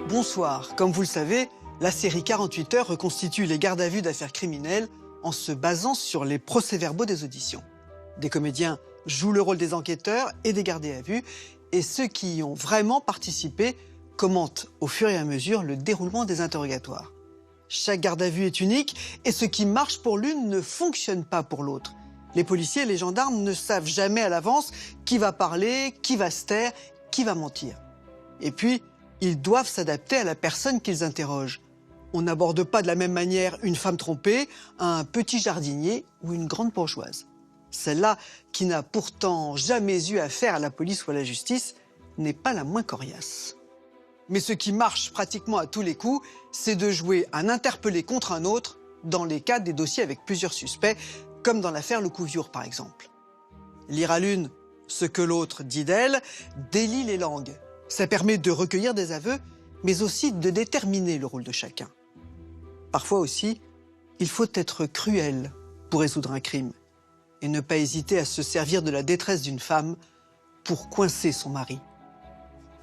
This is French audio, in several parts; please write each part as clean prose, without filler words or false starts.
Bonsoir. Comme vous le savez, la série 48 heures reconstitue les gardes à vue d'affaires criminelles en se basant sur les procès-verbaux des auditions. Des comédiens jouent le rôle des enquêteurs et des gardés à vue, et ceux qui y ont vraiment participé commentent au fur et à mesure le déroulement des interrogatoires. Chaque garde à vue est unique, et ce qui marche pour l'une ne fonctionne pas pour l'autre. Les policiers et les gendarmes ne savent jamais à l'avance qui va parler, qui va se taire, qui va mentir. Et puis, ils doivent s'adapter à la personne qu'ils interrogent. On n'aborde pas de la même manière une femme trompée, un petit jardinier ou une grande bourgeoise. Celle-là, qui n'a pourtant jamais eu affaire à la police ou à la justice, n'est pas la moins coriace. Mais ce qui marche pratiquement à tous les coups, c'est de jouer un interpellé contre un autre dans les cas des dossiers avec plusieurs suspects, comme dans l'affaire Lecouviure par exemple. Lire à l'une ce que l'autre dit d'elle délie les langues. Ça permet de recueillir des aveux, mais aussi de déterminer le rôle de chacun. Parfois aussi, il faut être cruel pour résoudre un crime et ne pas hésiter à se servir de la détresse d'une femme pour coincer son mari.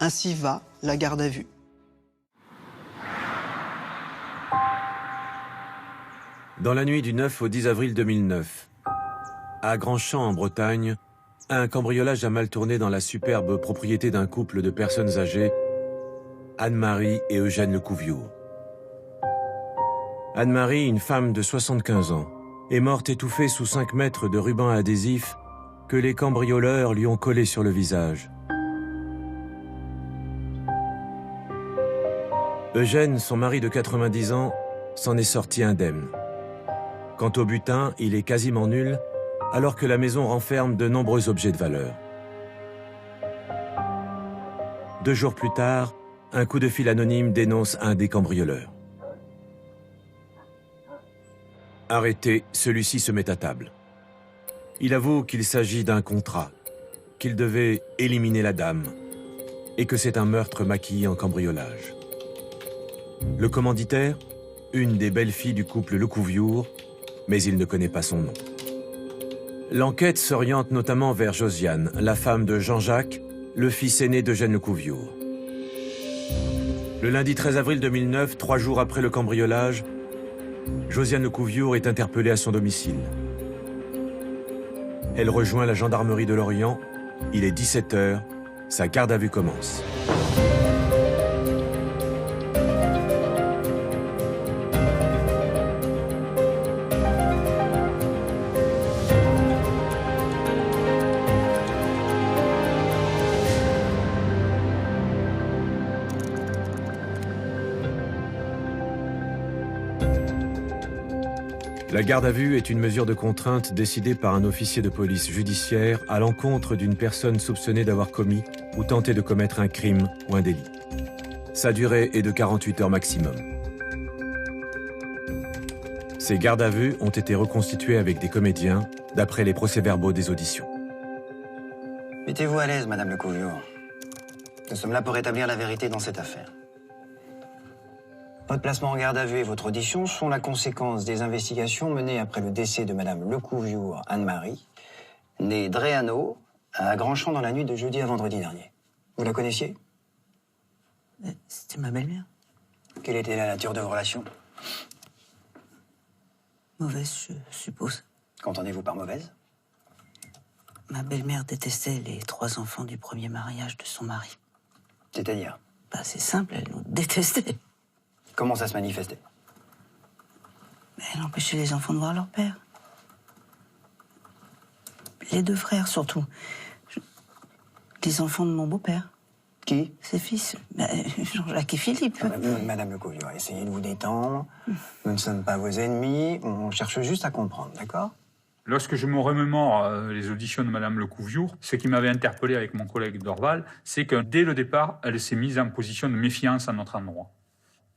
Ainsi va la garde à vue. Dans la nuit du 9 au 10 avril 2009, à Grandchamp en Bretagne, un cambriolage a mal tourné dans la superbe propriété d'un couple de personnes âgées, Anne-Marie et Eugène Lecouviure. Anne-Marie, une femme de 75 ans, est morte étouffée sous 5 mètres de ruban adhésif que les cambrioleurs lui ont collé sur le visage. Eugène, son mari de 90 ans, s'en est sorti indemne. Quant au butin, il est quasiment nul, alors que la maison renferme de nombreux objets de valeur. 2 jours plus tard, un coup de fil anonyme dénonce un des cambrioleurs. Arrêté, celui-ci se met à table. Il avoue qu'il s'agit d'un contrat, qu'il devait éliminer la dame, et que c'est un meurtre maquillé en cambriolage. Le commanditaire, une des belles-filles du couple Lecouviure, mais il ne connaît pas son nom. L'enquête s'oriente notamment vers Josiane, la femme de Jean-Jacques, le fils aîné d'Eugène Lecouviure. Le lundi 13 avril 2009, 3 jours après le cambriolage, Josiane Lecouviure est interpellée à son domicile. Elle rejoint la gendarmerie de Lorient. Il est 17 h, sa garde à vue commence. La garde à vue est une mesure de contrainte décidée par un officier de police judiciaire à l'encontre d'une personne soupçonnée d'avoir commis ou tenté de commettre un crime ou un délit. Sa durée est de 48 heures maximum. Ces gardes à vue ont été reconstituées avec des comédiens d'après les procès-verbaux des auditions. Mettez-vous à l'aise, Madame Lecouviure. Nous sommes là pour établir la vérité dans cette affaire. Votre placement en garde à vue et votre audition sont la conséquence des investigations menées après le décès de Madame Lecouviure Anne-Marie, née Dréano, à Grandchamp dans la nuit de jeudi à vendredi dernier. Vous la connaissiez? C'était ma belle-mère. Quelle était la nature de vos relations? Mauvaise, je suppose. Qu'entendez-vous par mauvaise? Ma belle-mère détestait les 3 enfants du premier mariage de son mari. C'est-à-dire? Bah, c'est simple, elle nous détestait. Comment ça se manifestait? Elle empêchait les enfants de voir leur père. Les 2 frères, surtout. Les enfants de mon beau-père. Qui? Ses fils. Jean-Jacques et Philippe. Madame Lecouviure, essayez de vous détendre. Nous ne sommes pas vos ennemis. On cherche juste à comprendre, d'accord? Lorsque je me remémore les auditions de Madame Lecouviure, ce qui m'avait interpellé avec mon collègue Dorval, c'est que dès le départ, elle s'est mise en position de méfiance à notre endroit.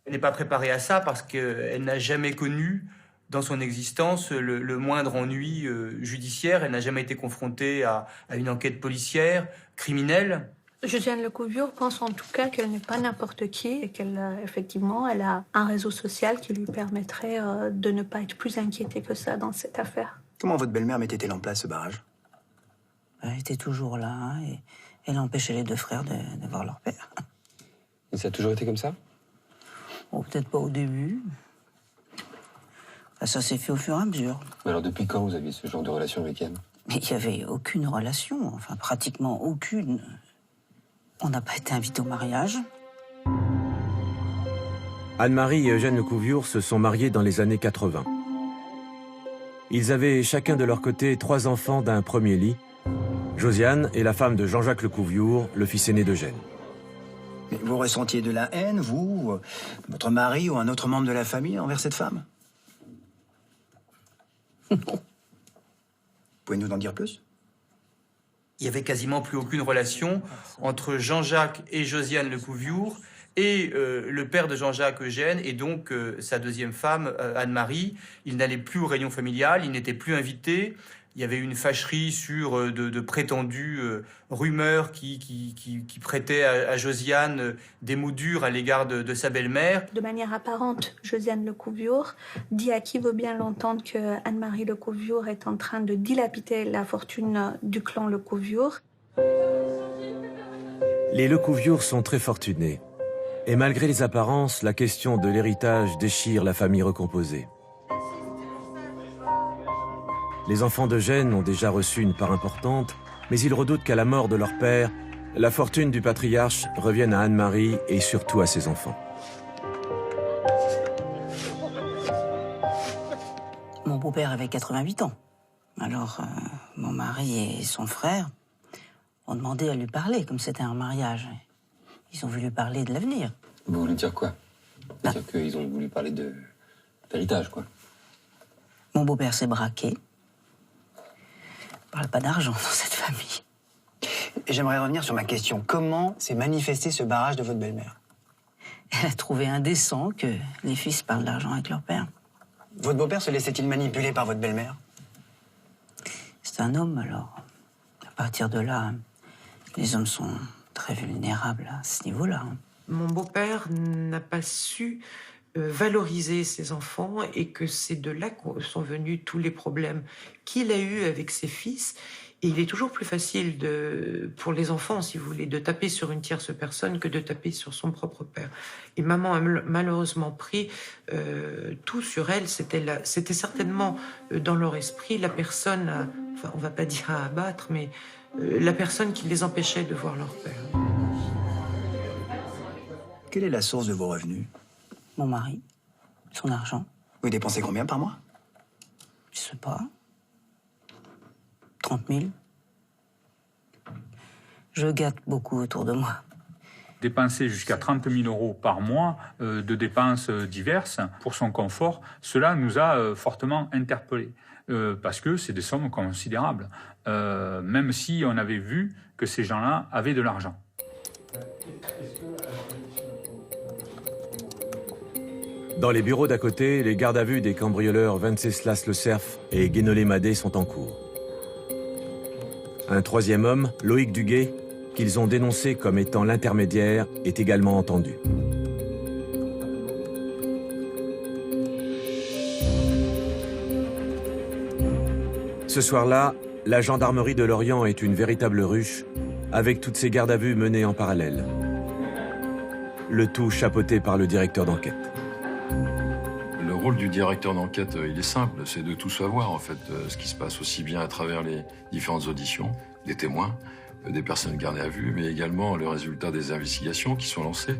Elle n'est pas préparée à ça parce qu'elle n'a jamais connu dans son existence le moindre ennui judiciaire. Elle n'a jamais été confrontée à une enquête policière, criminelle. Josiane Lecouviure pense en tout cas qu'elle n'est pas n'importe qui et qu'elle, effectivement, elle a un réseau social qui lui permettrait de ne pas être plus inquiétée que ça dans cette affaire. Comment votre belle-mère mettait-elle en place ce barrage? Elle était toujours là et elle empêchait les 2 frères de voir leur père. Et ça a toujours été comme ça? Oh, peut-être pas au début. Ça s'est fait au fur et à mesure. Mais alors depuis quand vous aviez ce genre de relation avec elle? Mais il n'y avait aucune relation, enfin pratiquement aucune. On n'a pas été invités au mariage. Anne-Marie et Eugène Lecouviure se sont mariés dans les années 80. Ils avaient chacun de leur côté 3 enfants d'un premier lit. Josiane est la femme de Jean-Jacques Lecouviure, le fils aîné d'Eugène. Mais vous ressentiez de la haine, vous, votre mari ou un autre membre de la famille envers cette femme? Non. Pouvez-vous nous en dire plus? Il y avait quasiment plus aucune relation entre Jean-Jacques et Josiane Lecouviure et le père de Jean-Jacques, Eugène, et donc sa deuxième femme, Anne-Marie. Il n'allait plus au réunion familial, il n'était plus invité. Il y avait eu une fâcherie sur de prétendues rumeurs qui prêtaient à Josiane des mots durs à l'égard de sa belle-mère. De manière apparente, Josiane Lecouviure dit à qui veut bien l'entendre que Anne-Marie Lecouviure est en train de dilapider la fortune du clan Lecouviure. Les Lecouviure sont très fortunés. Et malgré les apparences, la question de l'héritage déchire la famille recomposée. Les enfants d'Eugène ont déjà reçu une part importante, mais ils redoutent qu'à la mort de leur père, la fortune du patriarche revienne à Anne-Marie et surtout à ses enfants. Mon beau-père avait 88 ans. Alors, mon mari et son frère ont demandé à lui parler, comme c'était un mariage. Ils ont voulu parler de l'avenir. Vous voulez dire quoi? C'est-à-dire qu'ils ont voulu parler de d'héritage, quoi. Mon beau-père s'est braqué. On parle pas d'argent dans cette famille. J'aimerais revenir sur ma question. Comment s'est manifesté ce barrage de votre belle-mère? Elle a trouvé indécent que les fils parlent d'argent avec leur père. Votre beau-père se laissait-il manipuler par votre belle-mère? C'est un homme, alors. À partir de là, les hommes sont très vulnérables à ce niveau-là. Mon beau-père n'a pas su valoriser ses enfants et que c'est de là que sont venus tous les problèmes qu'il a eus avec ses fils. Et il est toujours plus facile pour les enfants, si vous voulez, de taper sur une tierce personne que de taper sur son propre père. Et maman a malheureusement pris tout sur elle. C'était certainement dans leur esprit la personne, enfin on va pas dire à abattre, mais la personne qui les empêchait de voir leur père. Quelle est la source de vos revenus? Mon mari, son argent, Vous dépensez combien par mois? je sais pas, 30 000. Je gâte beaucoup autour de moi. Dépenser jusqu'à 30 000 euros par mois de dépenses diverses pour son confort, cela nous a fortement interpellés. Parce que c'est des sommes considérables, même si on avait vu que ces gens-là avaient de l'argent. Dans les bureaux d'à côté, les gardes à vue des cambrioleurs Venceslas Le Cerf et Guénolé Madé sont en cours. Un troisième homme, Loïc Duguay, qu'ils ont dénoncé comme étant l'intermédiaire, est également entendu. Ce soir-là, la gendarmerie de Lorient est une véritable ruche, avec toutes ces gardes à vue menées en parallèle. Le tout chapeauté par le directeur d'enquête. Le rôle du directeur d'enquête, il est simple, c'est de tout savoir en fait, ce qui se passe aussi bien à travers les différentes auditions, des témoins, des personnes gardées à vue, mais également le résultat des investigations qui sont lancées.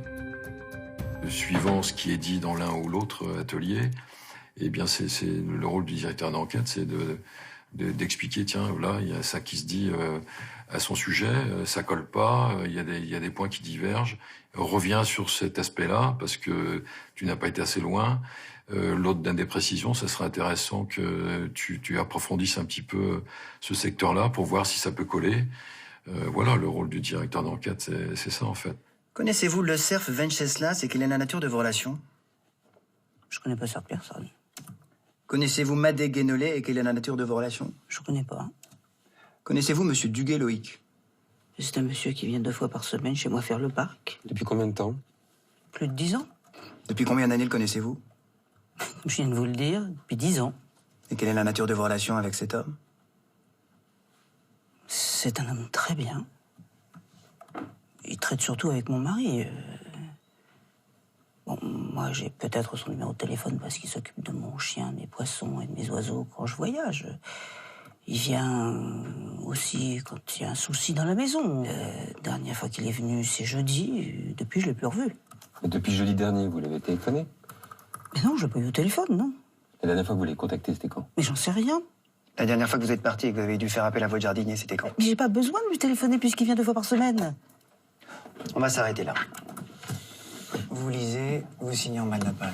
Suivant ce qui est dit dans l'un ou l'autre atelier, eh bien c'est le rôle du directeur d'enquête, c'est d'expliquer, tiens, là, il y a ça qui se dit à son sujet, ça colle pas, il y a des points qui divergent, reviens sur cet aspect-là, parce que tu n'as pas été assez loin. L'autre donne des précisions, ça serait intéressant que tu approfondisses un petit peu ce secteur-là pour voir si ça peut coller. Voilà, le rôle du directeur d'enquête, c'est ça en fait. Connaissez-vous le cerf Venceslas et quelle est la nature de vos relations? Je connais pas cette personne. Connaissez-vous Madé Guénolé et quelle est la nature de vos relations? Je connais pas. Connaissez-vous monsieur Duguay Loïc? C'est un monsieur qui vient 2 fois par semaine chez moi faire le parc. Depuis combien de temps? Plus de 10 ans. Depuis combien d'années le connaissez-vous? Je viens de vous le dire, depuis 10 ans. Et quelle est la nature de vos relations avec cet homme? C'est un homme très bien. Il traite surtout avec mon mari. Bon, moi, j'ai peut-être son numéro de téléphone parce qu'il s'occupe de mon chien, de mes poissons et de mes oiseaux quand je voyage. Il vient aussi quand il y a un souci dans la maison. Dernière fois qu'il est venu, c'est jeudi. Depuis, je l'ai plus revu. Et depuis jeudi dernier, vous l'avez téléphoné? Mais non, je l'ai pas eu au téléphone, non. La dernière fois que vous l'avez contacté, c'était quand? Mais j'en sais rien. La dernière fois que vous êtes parti et que vous avez dû faire appel à votre jardinier, c'était quand? Mais j'ai pas besoin de lui téléphoner puisqu'il vient 2 fois par semaine. On va s'arrêter là. Vous lisez, vous signez en bas de la page.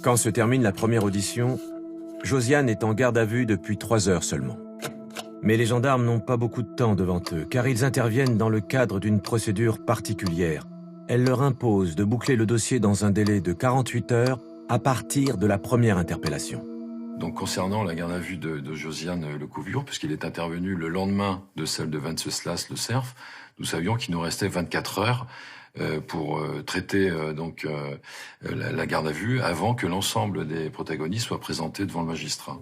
Quand se termine la première audition, Josiane est en garde à vue depuis 3 heures seulement. Mais les gendarmes n'ont pas beaucoup de temps devant eux, car ils interviennent dans le cadre d'une procédure particulière. Elle leur impose de boucler le dossier dans un délai de 48 heures à partir de la première interpellation. Donc concernant la garde à vue de Josiane Lecouviure, puisqu'il est intervenu le lendemain de celle de Wenceslas Le Cerf, nous savions qu'il nous restait 24 heures pour traiter la garde à vue avant que l'ensemble des protagonistes soient présentés devant le magistrat.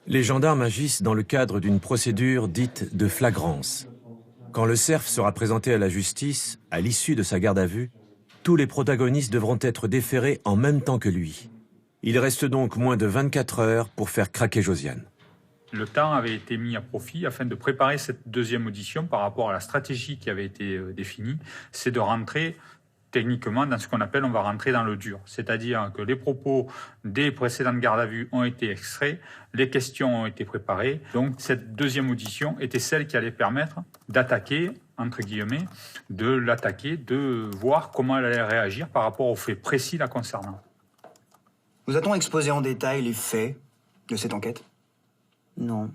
Les gendarmes agissent dans le cadre d'une procédure dite de flagrance. Quand Le Cerf sera présenté à la justice, à l'issue de sa garde à vue, tous les protagonistes devront être déférés en même temps que lui. Il reste donc moins de 24 heures pour faire craquer Josiane. Le temps avait été mis à profit afin de préparer cette deuxième audition par rapport à la stratégie qui avait été définie. C'est de rentrer techniquement dans ce qu'on appelle, on va rentrer dans le dur. C'est-à-dire que les propos des précédentes gardes à vue ont été extraits, les questions ont été préparées. Donc cette deuxième audition était celle qui allait permettre d'attaquer, entre guillemets, de l'attaquer, de voir comment elle allait réagir par rapport aux faits précis la concernant. Vous a-t-on exposé en détail les faits de cette enquête? Non.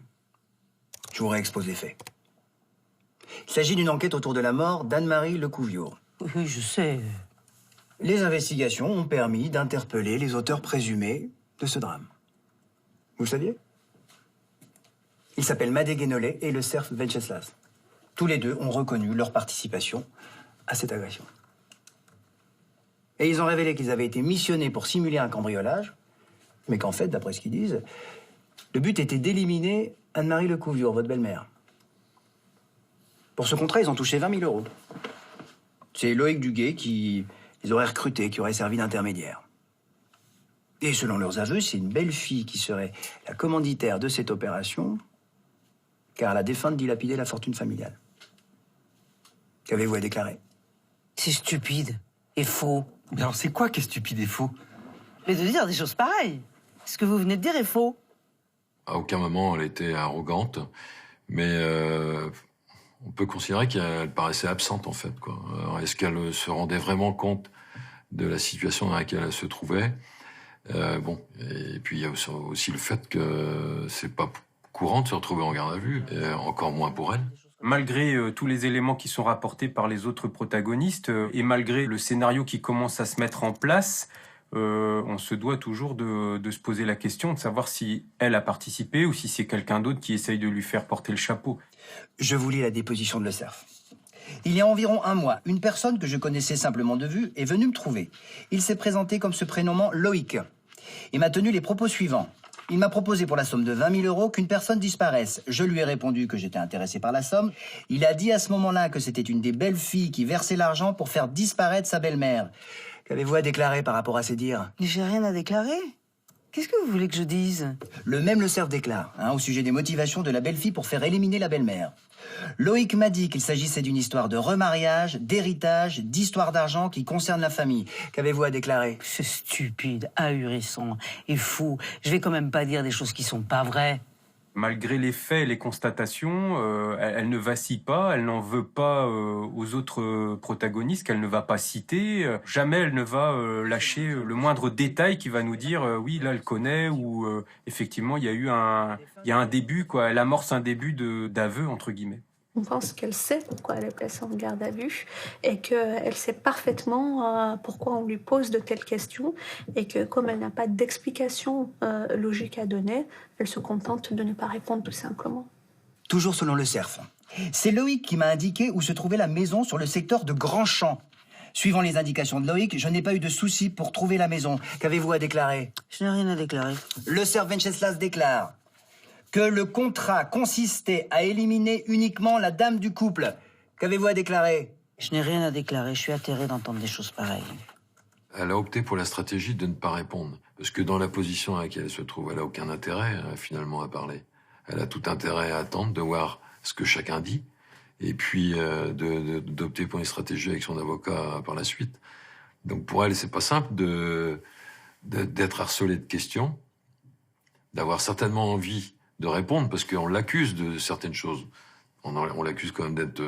Je vous réexpose les faits. Il s'agit d'une enquête autour de la mort d'Anne-Marie Lecouviure. Oui, je sais. Les investigations ont permis d'interpeller les auteurs présumés de ce drame. Vous le saviez? Ils s'appellent Madé Guénolé et Le Cerf Wenceslas. Tous les deux ont reconnu leur participation à cette agression. Et ils ont révélé qu'ils avaient été missionnés pour simuler un cambriolage, mais qu'en fait, d'après ce qu'ils disent, le but était d'éliminer Anne-Marie Lecouviure, votre belle-mère. Pour ce contrat, ils ont touché 20 000 euros. C'est Loïc Duguay qui les aurait recrutés, qui aurait servi d'intermédiaire. Et selon leurs aveux, c'est une belle fille qui serait la commanditaire de cette opération, car la défunte dilapidait la fortune familiale. Qu'avez-vous à déclarer? C'est stupide et faux. Mais alors c'est quoi qui est stupide et faux? Mais de dire des choses pareilles. Ce que vous venez de dire est faux. À aucun moment elle était arrogante, mais on peut considérer qu'elle paraissait absente en fait, quoi. Alors, est-ce qu'elle se rendait vraiment compte de la situation dans laquelle elle se trouvait? Et puis il y a aussi le fait que c'est pas courant de se retrouver en garde à vue, et encore moins pour elle. Malgré tous les éléments qui sont rapportés par les autres protagonistes, et malgré le scénario qui commence à se mettre en place, on se doit toujours de se poser la question de savoir si elle a participé ou si c'est quelqu'un d'autre qui essaye de lui faire porter le chapeau. Je vous lis la déposition de Le Cerf. Il y a environ 1 mois, une personne que je connaissais simplement de vue est venue me trouver. Il s'est présenté comme se prénommant Loïc et m'a tenu les propos suivants. Il m'a proposé pour la somme de 20 000 euros qu'une personne disparaisse. Je lui ai répondu que j'étais intéressé par la somme. Il a dit à ce moment-là que c'était une des belles filles qui versait l'argent pour faire disparaître sa belle-mère. Qu'avez-vous à déclarer par rapport à ces dires? J'ai rien à déclarer. Qu'est-ce que vous voulez que je dise? Le même Le Cerf déclare, au sujet des motivations de la belle-fille pour faire éliminer la belle-mère. Loïc m'a dit qu'il s'agissait d'une histoire de remariage, d'héritage, d'histoire d'argent qui concerne la famille. Qu'avez-vous à déclarer? C'est stupide, ahurissant et fou. Je vais quand même pas dire des choses qui sont pas vraies. Malgré les faits et les constatations, elle ne vacille pas, elle n'en veut pas aux autres protagonistes qu'elle ne va pas citer. Jamais elle ne va lâcher le moindre détail qui va nous dire oui, là elle connaît, ou effectivement il y a un début, quoi. Elle amorce un début d'aveu, entre guillemets. On pense qu'elle sait pourquoi elle est placée en garde à vue et qu'elle sait parfaitement pourquoi on lui pose de telles questions et que comme elle n'a pas d'explication logique à donner, elle se contente de ne pas répondre tout simplement. Toujours selon Le Cerf. C'est Loïc qui m'a indiqué où se trouvait la maison sur le secteur de Grand-Champ. Suivant les indications de Loïc, je n'ai pas eu de soucis pour trouver la maison. Qu'avez-vous à déclarer? Je n'ai rien à déclarer. Le Cerf Wenceslas déclare que le contrat consistait à éliminer uniquement la dame du couple. Qu'avez-vous à déclarer? Je n'ai rien à déclarer, je suis atterré d'entendre des choses pareilles. Elle a opté pour la stratégie de ne pas répondre. Parce que dans la position à laquelle elle se trouve, elle n'a aucun intérêt, finalement, à parler. Elle a tout intérêt à attendre de voir ce que chacun dit, et puis d'opter pour une stratégie avec son avocat par la suite. Donc pour elle, c'est pas simple d'être harcelée de questions, d'avoir certainement envie de répondre, parce qu'on l'accuse de certaines choses. On l'accuse quand même d'être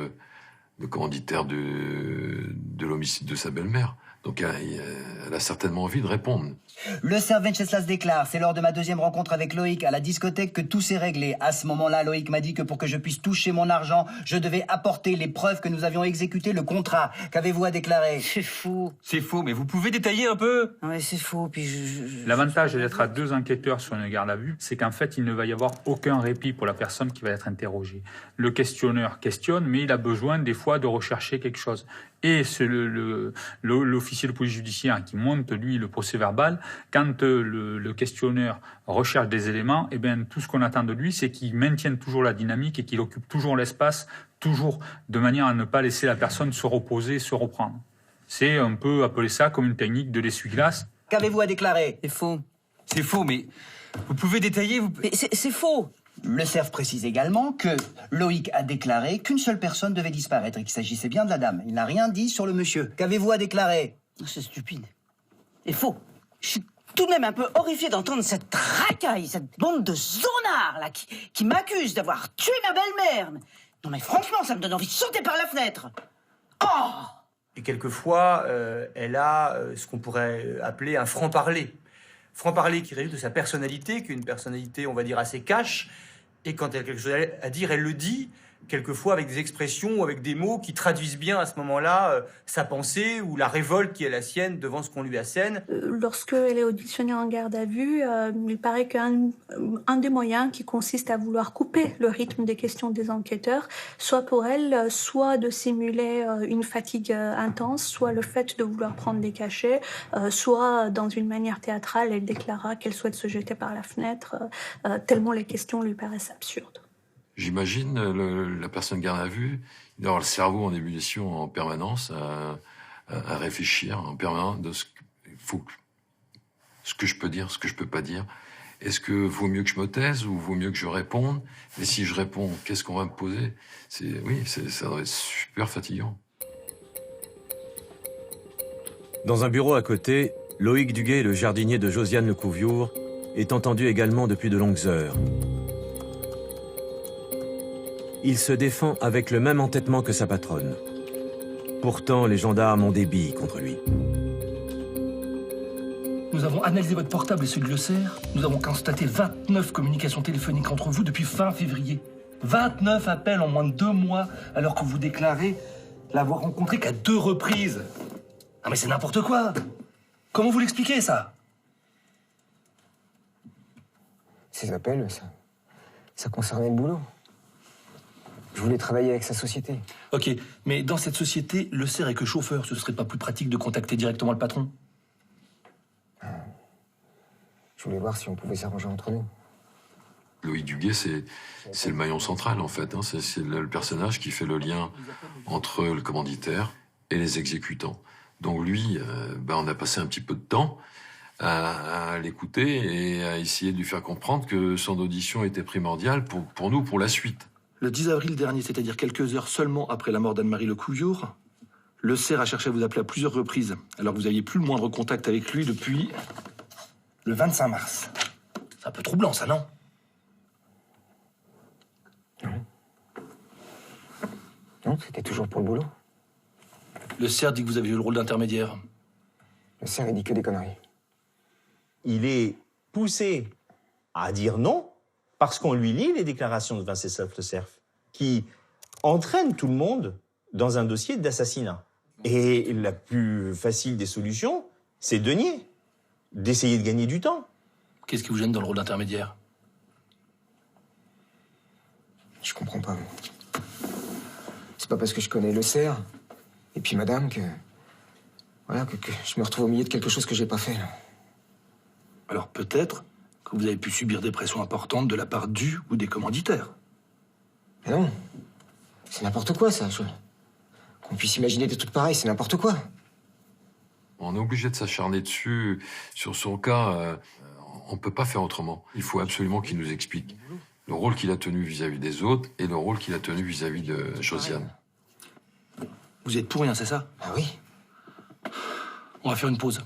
le commanditaire de l'homicide de sa belle-mère. Donc elle a certainement envie de répondre. Le Serf Venceslas déclare, c'est lors de ma deuxième rencontre avec Loïc à la discothèque que tout s'est réglé. À ce moment-là, Loïc m'a dit que pour que je puisse toucher mon argent, je devais apporter les preuves que nous avions exécuté le contrat. Qu'avez-vous à déclarer? C'est faux. C'est faux, mais vous pouvez détailler un peu? Ouais, c'est faux, puis L'avantage d'être à 2 enquêteurs sur une garde à vue, c'est qu'en fait, il ne va y avoir aucun répit pour la personne qui va être interrogée. Le questionneur questionne, mais il a besoin des fois de rechercher quelque chose. Et c'est l'officier de police judiciaire qui monte, lui, le procès-verbal. Quand le questionneur recherche des éléments, eh bien, tout ce qu'on attend de lui, c'est qu'il maintienne toujours la dynamique et qu'il occupe toujours l'espace, toujours de manière à ne pas laisser la personne se reposer, se reprendre. C'est un peu appeler ça comme une technique de l'essuie-glace. Qu'avez-vous à déclarer? c'est faux. C'est faux, mais vous pouvez détailler? Mais c'est faux. Le Cerf précise également que Loïc a déclaré qu'une seule personne devait disparaître et qu'il s'agissait bien de la dame. Il n'a rien dit sur le monsieur. Qu'avez-vous à déclarer? C'est stupide. C'est faux. Je suis tout de même un peu horrifié d'entendre cette racaille, cette bande de zonards là, qui m'accuse d'avoir tué ma belle-mère. Non mais franchement, ça me donne envie de sauter par la fenêtre. Oh! Et quelquefois, elle a ce qu'on pourrait appeler un franc-parler. Franc-parler qui résulte de sa personnalité, qui est une personnalité, on va dire, assez cash. Et quand elle a quelque chose à dire, elle le dit, quelquefois avec des expressions ou avec des mots qui traduisent bien à ce moment-là sa pensée ou la révolte qui est la sienne devant ce qu'on lui assène. Lorsqu'elle est auditionnée en garde à vue, il paraît qu'un des moyens qui consiste à vouloir couper le rythme des questions des enquêteurs, soit pour elle, soit de simuler une fatigue intense, soit le fait de vouloir prendre des cachets, soit dans une manière théâtrale, elle déclara qu'elle souhaite se jeter par la fenêtre, tellement les questions lui paraissent absurdes. J'imagine la personne garde à vue, il doit avoir le cerveau en ébullition en permanence, à réfléchir en permanence de ce que je peux dire, ce que je peux pas dire. Est-ce que vaut mieux que je me taise ou vaut mieux que je réponde? Et si je réponds, qu'est-ce qu'on va me poser? Ça doit être super fatigant. Dans un bureau à côté, Loïc Duguay, le jardinier de Josiane Lecouviour, est entendu également depuis de longues heures. Il se défend avec le même entêtement que sa patronne. Pourtant, les gendarmes ont des billes contre lui. Nous avons analysé votre portable et celui de Le Cerf. Nous avons constaté 29 communications téléphoniques entre vous depuis fin février. 29 appels en moins de 2 mois, alors que vous déclarez l'avoir rencontré qu'à 2 reprises. Ah mais c'est n'importe quoi. Comment vous l'expliquez, ça? Ces appels, ça concernait le boulot. Je voulais travailler avec sa société. Ok, mais dans cette société, Le Cerf est que chauffeur. Ce serait pas plus pratique de contacter directement le patron? Je voulais voir si on pouvait s'arranger entre nous. Loïc Duguay, c'est le maillon central, en fait. C'est le personnage qui fait le lien entre le commanditaire et les exécutants. Donc lui, on a passé un petit peu de temps à l'écouter et à essayer de lui faire comprendre que son audition était primordiale pour nous, pour la suite. Le 10 avril dernier, c'est-à-dire quelques heures seulement après la mort d'Anne-Marie Lecouviour, Le Cerf a cherché à vous appeler à plusieurs reprises, alors que vous n'aviez plus le moindre contact avec lui depuis le 25 mars. C'est un peu troublant, ça, non? Non, c'était toujours pour le boulot. Le Cerf dit que vous avez eu le rôle d'intermédiaire. Le Cerf, il dit que des conneries. Il est poussé à dire non parce qu'on lui lit les déclarations de Venceslas Le Cerf, qui entraînent tout le monde dans un dossier d'assassinat. Et la plus facile des solutions, c'est de nier, d'essayer de gagner du temps. Qu'est-ce qui vous gêne dans le rôle d'intermédiaire? Je comprends pas. C'est pas parce que je connais Le Cerf et puis madame que je me retrouve au milieu de quelque chose que j'ai pas fait, là. Alors peut-être que vous avez pu subir des pressions importantes de la part du ou des commanditaires. Mais non, c'est n'importe quoi ça. Qu'on puisse imaginer des trucs pareils, c'est n'importe quoi. On est obligé de s'acharner dessus. Sur son cas, on ne peut pas faire autrement. Il faut absolument qu'il nous explique le rôle qu'il a tenu vis-à-vis des autres et le rôle qu'il a tenu vis-à-vis de Josiane. Vous êtes pour rien, c'est ça? Ah oui. On va faire une pause.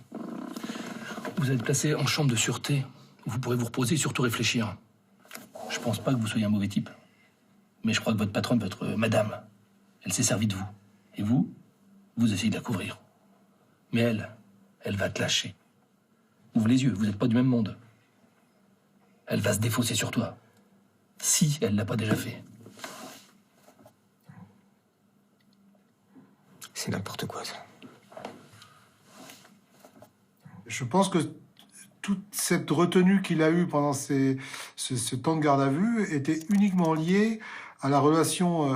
Vous êtes placé en chambre de sûreté. Vous pourrez vous reposer et surtout réfléchir. Je pense pas que vous soyez un mauvais type. Mais je crois que votre patronne, votre madame, elle s'est servie de vous. Et vous, vous essayez de la couvrir. Mais elle va te lâcher. Ouvre les yeux, vous n'êtes pas du même monde. Elle va se défausser sur toi. Si elle l'a pas déjà fait. C'est n'importe quoi, ça. Je pense que toute cette retenue qu'il a eue pendant ce temps de garde à vue était uniquement liée à la relation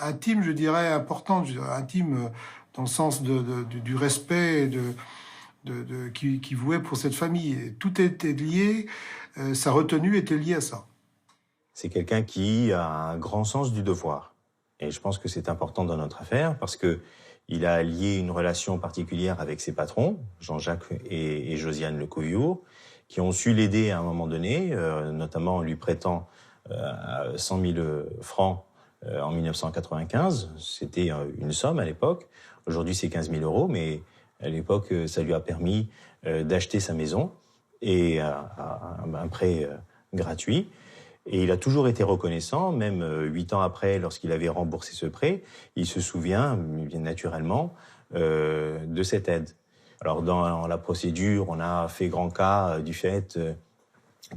intime, je dirais, importante, intime dans le sens du respect qu'il vouait pour cette famille. Et tout était lié, sa retenue était liée à ça. C'est quelqu'un qui a un grand sens du devoir. Et je pense que c'est important dans notre affaire parce que il a lié une relation particulière avec ses patrons, Jean-Jacques et Josiane Lecouviure, qui ont su l'aider à un moment donné, notamment en lui prêtant 100 000 francs en 1995. C'était une somme à l'époque. Aujourd'hui, c'est 15 000 euros, mais à l'époque, ça lui a permis d'acheter sa maison et un prêt gratuit. Et il a toujours été reconnaissant, même 8 ans après, lorsqu'il avait remboursé ce prêt, il se souvient, bien naturellement, de cette aide. Alors, dans la procédure, on a fait grand cas du fait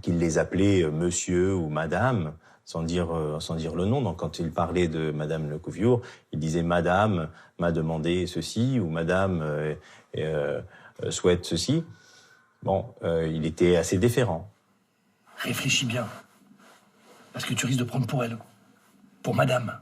qu'il les appelait monsieur ou madame, sans dire le nom. Donc, quand il parlait de madame Lecouviure, il disait madame m'a demandé ceci ou madame souhaite ceci. Bon, il était assez déférent. Réfléchis bien. Parce que tu risques de prendre pour elle. Pour madame.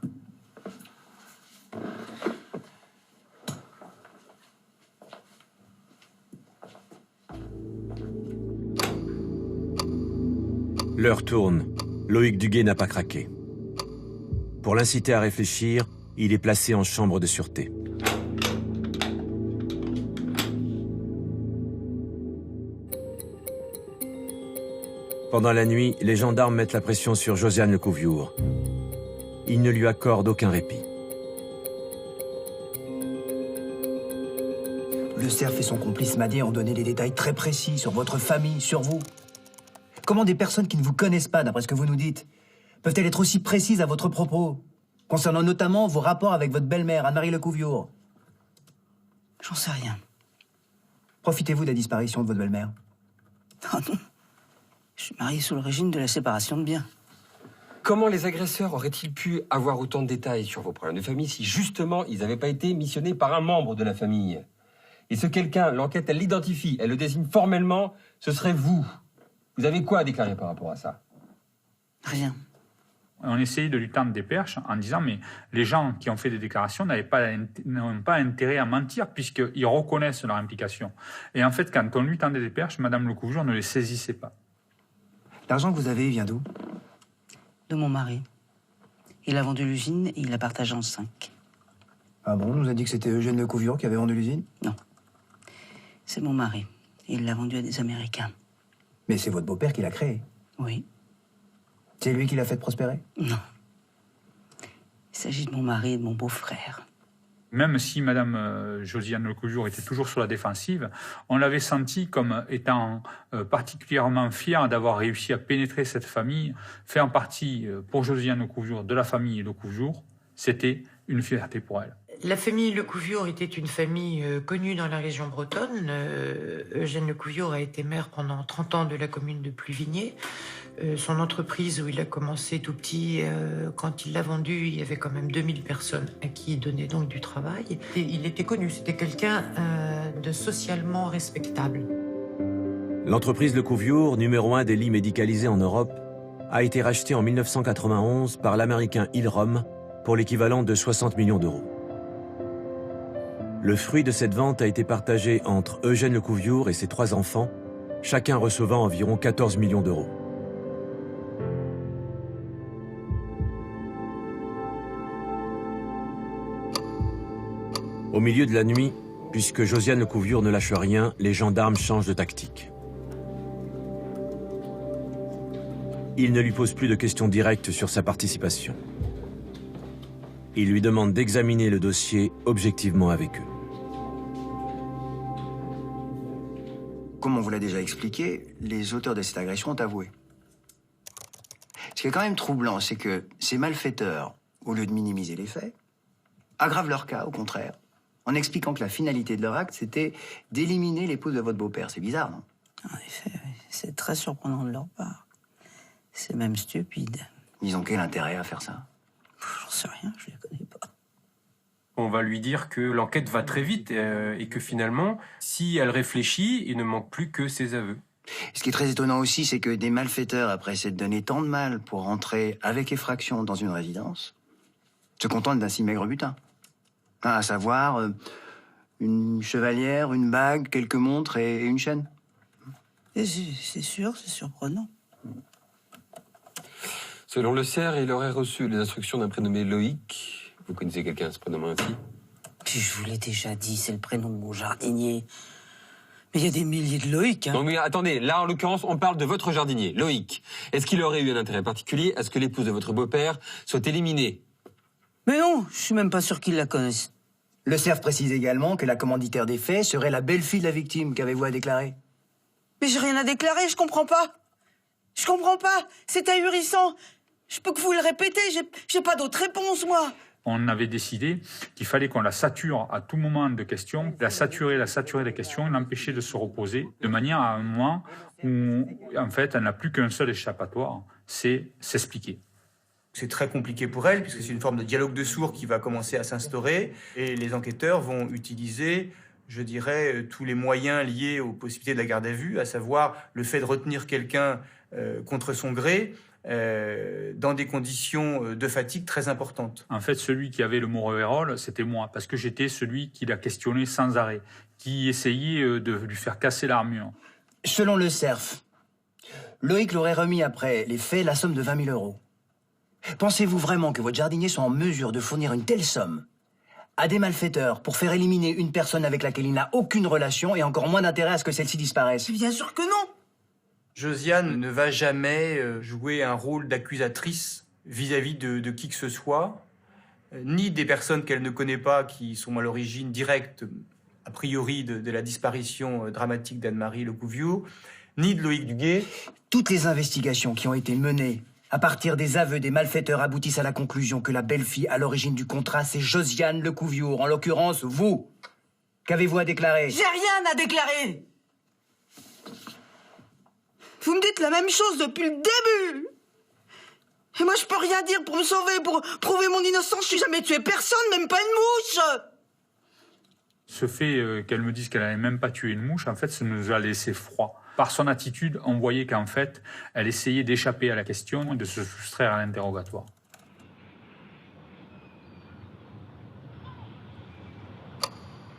L'heure tourne. Loïc Duguay n'a pas craqué. Pour l'inciter à réfléchir, il est placé en chambre de sûreté. Pendant la nuit, les gendarmes mettent la pression sur Josiane Lecouviure. Ils ne lui accordent aucun répit. Le cerf et son complice Madier ont donné des détails très précis sur votre famille, sur vous. Comment des personnes qui ne vous connaissent pas, d'après ce que vous nous dites, peuvent-elles être aussi précises à votre propos, concernant notamment vos rapports avec votre belle-mère, Anne-Marie Lecouviure? J'en sais rien. Profitez-vous de la disparition de votre belle-mère? Oh non. Je suis marié sous le régime de la séparation de biens. Comment les agresseurs auraient-ils pu avoir autant de détails sur vos problèmes de famille si justement ils n'avaient pas été missionnés par un membre de la famille? Et ce quelqu'un, l'enquête, elle l'identifie, elle le désigne formellement, ce serait vous. Vous avez quoi à déclarer par rapport à ça? Rien. On essayait de lui tendre des perches en disant mais les gens qui ont fait des déclarations n'ont pas intérêt à mentir puisqu'ils reconnaissent leur implication. Et en fait, quand on lui tendait des perches, Madame Lecouviure ne les saisissait pas. L'argent que vous avez, il vient d'où? De mon mari. Il a vendu l'usine et il la partage en 5. Ah bon, on nous a dit que c'était Eugène Lecouviure qui avait vendu l'usine? Non. C'est mon mari. Il l'a vendu à des Américains. Mais c'est votre beau-père qui l'a créé? Oui. C'est lui qui l'a fait prospérer? Non. Il s'agit de mon mari et de mon beau-frère. Même si Madame Josiane Lecouviure était toujours sur la défensive, on l'avait senti comme étant particulièrement fière d'avoir réussi à pénétrer cette famille. Faire partie, pour Josiane Lecouviure, de la famille Lecouviure, c'était une fierté pour elle. La famille Lecouviure était une famille connue dans la région bretonne. Eugène Lecouviure a été maire pendant 30 ans de la commune de Pluvigné. Son entreprise, où il a commencé tout petit, quand il l'a vendue, il y avait quand même 2000 personnes à qui il donnait donc du travail. Et il était connu, c'était quelqu'un de socialement respectable. L'entreprise Lecouviure, numéro 1 des lits médicalisés en Europe, a été rachetée en 1991 par l'américain Hill-Rom pour l'équivalent de 60 millions d'euros. Le fruit de cette vente a été partagé entre Eugène Lecouviure et ses 3 enfants, chacun recevant environ 14 millions d'euros. Au milieu de la nuit, puisque Josiane Lecouviure ne lâche rien, les gendarmes changent de tactique. Ils ne lui posent plus de questions directes sur sa participation. Ils lui demandent d'examiner le dossier objectivement avec eux. Comme on vous l'a déjà expliqué, les auteurs de cette agression ont avoué. Ce qui est quand même troublant, c'est que ces malfaiteurs, au lieu de minimiser les faits, aggravent leur cas, au contraire, en expliquant que la finalité de leur acte, c'était d'éliminer l'épouse de votre beau-père. C'est bizarre, non? En effet, oui. C'est très surprenant de leur part. C'est même stupide. Ils ont quel intérêt à faire ça? J'en sais rien, je les connais pas. On va lui dire que l'enquête va très vite et que finalement, si elle réfléchit, il ne manque plus que ses aveux. Ce qui est très étonnant aussi, c'est que des malfaiteurs, après s'être donné tant de mal pour rentrer avec effraction dans une résidence, se contentent d'un si maigre butin. À savoir, une chevalière, une bague, quelques montres et une chaîne. C'est sûr, c'est surprenant. Selon le CER, il aurait reçu les instructions d'un prénommé Loïc. Vous connaissez quelqu'un se prénommant ainsi? Puis je vous l'ai déjà dit, c'est le prénom de mon jardinier. Mais il y a des milliers de Loïc, hein. Non mais attendez, là en l'occurrence, on parle de votre jardinier, Loïc. Est-ce qu'il aurait eu un intérêt particulier à ce que l'épouse de votre beau-père soit éliminée? Mais non, je suis même pas sûr qu'ils la connaissent. Le CERF précise également que la commanditaire des faits serait la belle-fille de la victime. Qu'avez-vous à déclarer? Mais j'ai rien à déclarer, je comprends pas. Je comprends pas, c'est ahurissant. Je peux que vous le répéter, j'ai pas d'autre réponse, moi. On avait décidé qu'il fallait qu'on la sature à tout moment de questions, la saturer des questions, l'empêcher de se reposer, de manière à un moment où, en fait, elle n'a plus qu'un seul échappatoire, c'est s'expliquer. C'est très compliqué pour elle, puisque c'est une forme de dialogue de sourds qui va commencer à s'instaurer, et les enquêteurs vont utiliser, je dirais, tous les moyens liés aux possibilités de la garde à vue, à savoir le fait de retenir quelqu'un contre son gré, dans des conditions de fatigue très importantes. En fait, celui qui avait le mauvais rôle, c'était moi, parce que j'étais celui qui l'a questionné sans arrêt, qui essayait de lui faire casser l'armure. Selon le CERF, Loïc l'aurait remis après les faits la somme de 20 000 euros. Pensez-vous vraiment que votre jardinier soit en mesure de fournir une telle somme à des malfaiteurs pour faire éliminer une personne avec laquelle il n'a aucune relation et encore moins d'intérêt à ce que celle-ci disparaisse? Bien sûr que non. Josiane ne va jamais jouer un rôle d'accusatrice vis-à-vis de qui que ce soit, ni des personnes qu'elle ne connaît pas qui sont à l'origine directe, a priori, de la disparition dramatique d'Anne-Marie Lecouviure, ni de Loïc Duguet. Toutes les investigations qui ont été menées à partir des aveux des malfaiteurs aboutissent à la conclusion que la belle-fille à l'origine du contrat, c'est Josiane Lecouviure, en l'occurrence vous. Qu'avez-vous à déclarer? J'ai rien à déclarer. Vous me dites la même chose depuis le début. Et moi, je peux rien dire pour me sauver, pour prouver mon innocence. Je suis jamais tué personne, même pas une mouche. Ce fait qu'elle me dise qu'elle n'avait même pas tué une mouche, en fait, ça nous a laissé froid. Par son attitude, on voyait qu'en fait, elle essayait d'échapper à la question et de se soustraire à l'interrogatoire.